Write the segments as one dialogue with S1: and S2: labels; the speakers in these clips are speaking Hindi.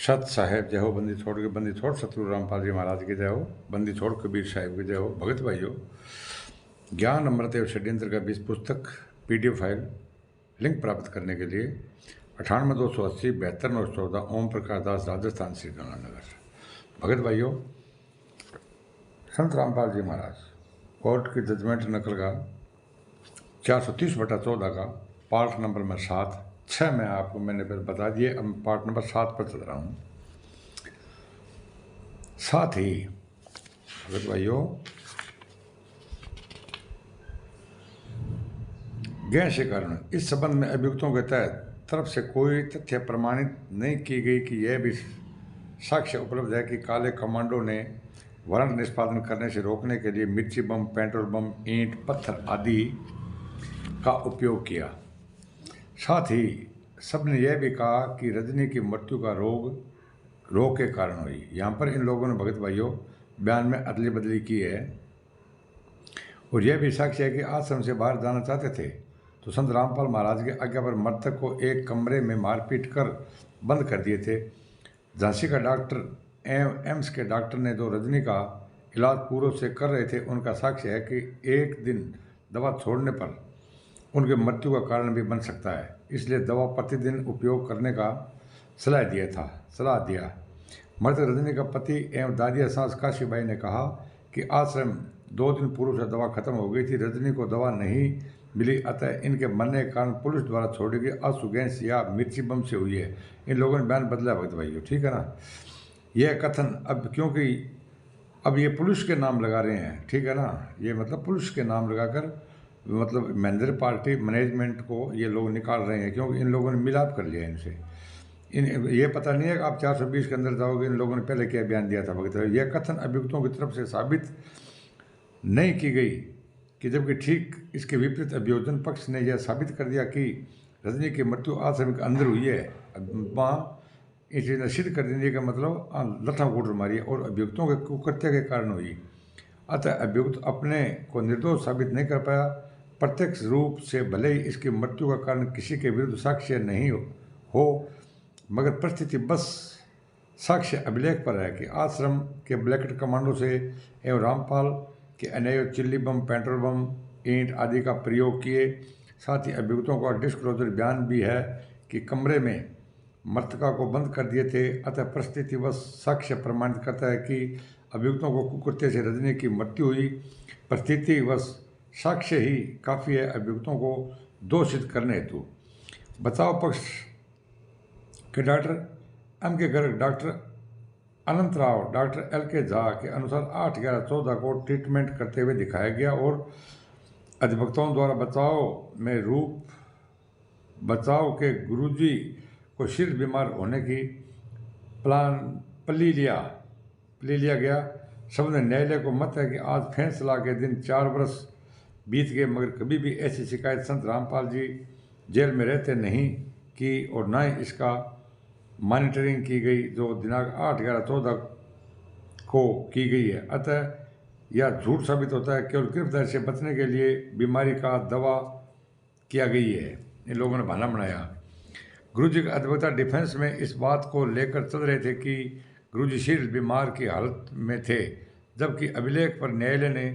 S1: सत साहेब जय हो, बंदी छोड़ के बंदी छोड़ सतगुरु रामपाल जी महाराज की जय हो, बंदी छोड़ कबीर साहिब की जय हो। भगत भाइयों, ज्ञान अमृत एवं षड्यंत्र का 20 पुस्तक PDF फाइल लिंक प्राप्त करने के लिए 98-280-72-914 ओम प्रकाश दास, राजस्थान, श्री गंगानगर। भगत भाइयों, संत रामपाल जी महाराज कोर्ट की जजमेंट नकल का 430/14 का पार्ट नंबर में 6 में आपको मैंने फिर बता दिए। अब पार्ट नंबर 7 पर चल रहा हूँ। साथ ही भगत भाइयों, गैर के कारण इस संबंध में अभियुक्तों के तहत तरफ से कोई तथ्य प्रमाणित नहीं की गई कि यह भी साक्ष्य उपलब्ध है कि काले कमांडो ने वारंट निष्पादन करने से रोकने के लिए मिर्ची बम, पेट्रोल बम, ईंट, पत्थर आदि का उपयोग किया। साथ ही सबने यह भी कहा कि रजनी की मृत्यु का रोग के कारण हुई। यहाँ पर इन लोगों ने भगत भाइयों बयान में अदली बदली की है और यह भी साक्ष्य है कि आश्रम से बाहर जाना चाहते थे तो संत रामपाल महाराज के आज्ञा पर मृतक को एक कमरे में मारपीट कर बंद कर दिए थे। झांसी का डॉक्टर एम्स के डॉक्टर ने जो रजनी का इलाज पूर्व से कर रहे थे, उनका साक्ष्य है कि एक दिन दवा छोड़ने पर उनके मृत्यु का कारण भी बन सकता है, इसलिए दवा प्रतिदिन उपयोग करने का सलाह दिया। मृत रजनी का पति एवं दादिया सास काशीबाई ने कहा कि आश्रम 2 दिन पूर्व से दवा खत्म हो गई थी। रजनी को दवा नहीं मिली, अतः इनके मरने के कारण पुलिस द्वारा छोड़ी गई आंसू गैस या मिर्ची बम से हुई है। इन लोगों ने बयान बदला भगत भाइयों, ठीक है ना। यह कथन अब क्योंकि अब ये पुलिस के नाम लगा रहे हैं, ठीक है ना, ये मतलब पुलिस के नाम लगाकर मतलब महेंद्र पार्टी मैनेजमेंट को ये लोग निकाल रहे हैं, क्योंकि इन लोगों ने मिलाप कर लिया इनसे। ये पता नहीं है कि आप 420 के अंदर जाओगे, इन लोगों ने पहले क्या बयान दिया था भगत। यह कथन अभियुक्तों की तरफ से साबित नहीं की गई कि जबकि ठीक इसके विपरीत अभियोजन पक्ष ने यह साबित कर दिया कि रजनी की मृत्यु आश्रम के अंदर हुई है। वहाँ इसे सिद्ध कर देने का मतलब लठा कोटर मारी और अभियुक्तों के कुकृत्य के कारण हुई। अतः अभियुक्त अपने को निर्दोष साबित नहीं कर पाया। प्रत्यक्ष रूप से भले ही इसकी मृत्यु का कारण किसी के विरुद्ध साक्ष्य नहीं हो, मगर परिस्थिति बस साक्ष्य अभिलेख पर है कि आश्रम के ब्लैकेट कमांडो से एवं रामपाल के अन्य चिल्ली बम, पेट्रोल बम, ईंट आदि का प्रयोग किए। साथ ही अभियुक्तों का डिस्क्लोजर बयान भी है कि कमरे में मृतका को बंद कर दिए थे। अतः परिस्थिति व साक्ष्य प्रमाणित करता है कि अभियुक्तों को कुकृत्य से रजनी की मृत्यु हुई। परिस्थिति व साक्ष्य ही काफ़ी है अभियुक्तों को दोषित करने हेतु। बचाव पक्ष के डॉक्टर एम के गर्ग, डॉक्टर अनंत राव, डॉक्टर LK झा के अनुसार 8/11/14 को ट्रीटमेंट करते हुए दिखाया गया और अधिवक्ताओं द्वारा बचाव के गुरुजी को शीर्ष बीमार होने की प्ली लिया गया। शब्द न्यायालय को मत है कि आज फैसला के दिन 4 वर्ष बीत गए, मगर कभी भी ऐसी शिकायत संत रामपाल जी जेल में रहते नहीं की और न ही इसका मॉनिटरिंग की गई जो दिनांक 8/11/14 को की गई है। अतः यह झूठ साबित होता है। केवल गिरफ्तारी से बचने के लिए बीमारी का दावा किया गई है, इन लोगों ने बहाना बनाया। गुरुजी के अधिवक्ता डिफेंस में इस बात को लेकर चल रहे थे कि गुरुजी सीरियस बीमार की हालत में थे, जबकि अभिलेख पर न्यायालय ने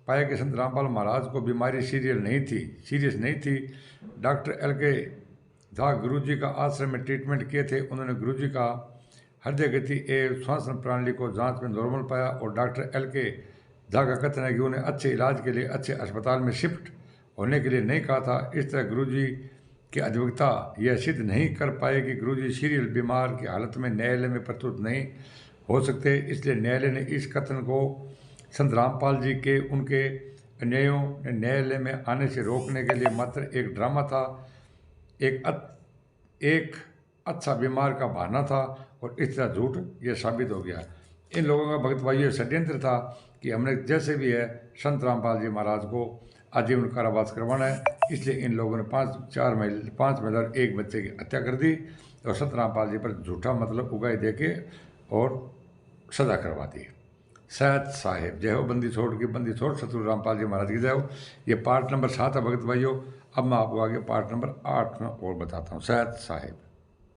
S1: पाया कि संत रामपाल महाराज को बीमारी सीरियस नहीं थी। डॉक्टर LK झा गुरुजी का आश्रम में ट्रीटमेंट किए थे। उन्होंने गुरुजी का हृदय गति एवं श्वसन प्रणाली को जांच में नॉर्मल पाया और डॉक्टर LK झा का कथन है कि उन्हें अच्छे इलाज के लिए अच्छे अस्पताल में शिफ्ट होने के लिए नहीं कहा था। इस तरह गुरुजी के अधिवक्ता यह सिद्ध नहीं कर पाए कि गुरुजी सीरियस बीमार की हालत में न्यायालय में प्रस्तुत नहीं हो सकते। इसलिए न्यायालय ने इस कथन को संत रामपाल जी के उनके अन्यायों ने न्यायालय में आने से रोकने के लिए मात्र एक ड्रामा था, एक अच्छा बीमार का बहाना था और इस तरह झूठ ये साबित हो गया। इन लोगों का भगत भाइयों षड्यंत्र था कि हमने जैसे भी है संत रामपाल जी महाराज को आजीवन कारावास करवाना है, इसलिए इन लोगों ने 5 महिला और 1 बच्चे की हत्या कर दी और संत रामपाल जी पर झूठा मतलब उगाई दे के और सजा करवा दी। सत साहेब जय हो, बंदी छोड़ सतगुरु रामपाल जी महाराज की जय हो। ये पार्ट नंबर 7 है भगत भाइयों। अब मैं आपको आगे पार्ट नंबर 8 में और बताता हूँ। सत साहेब।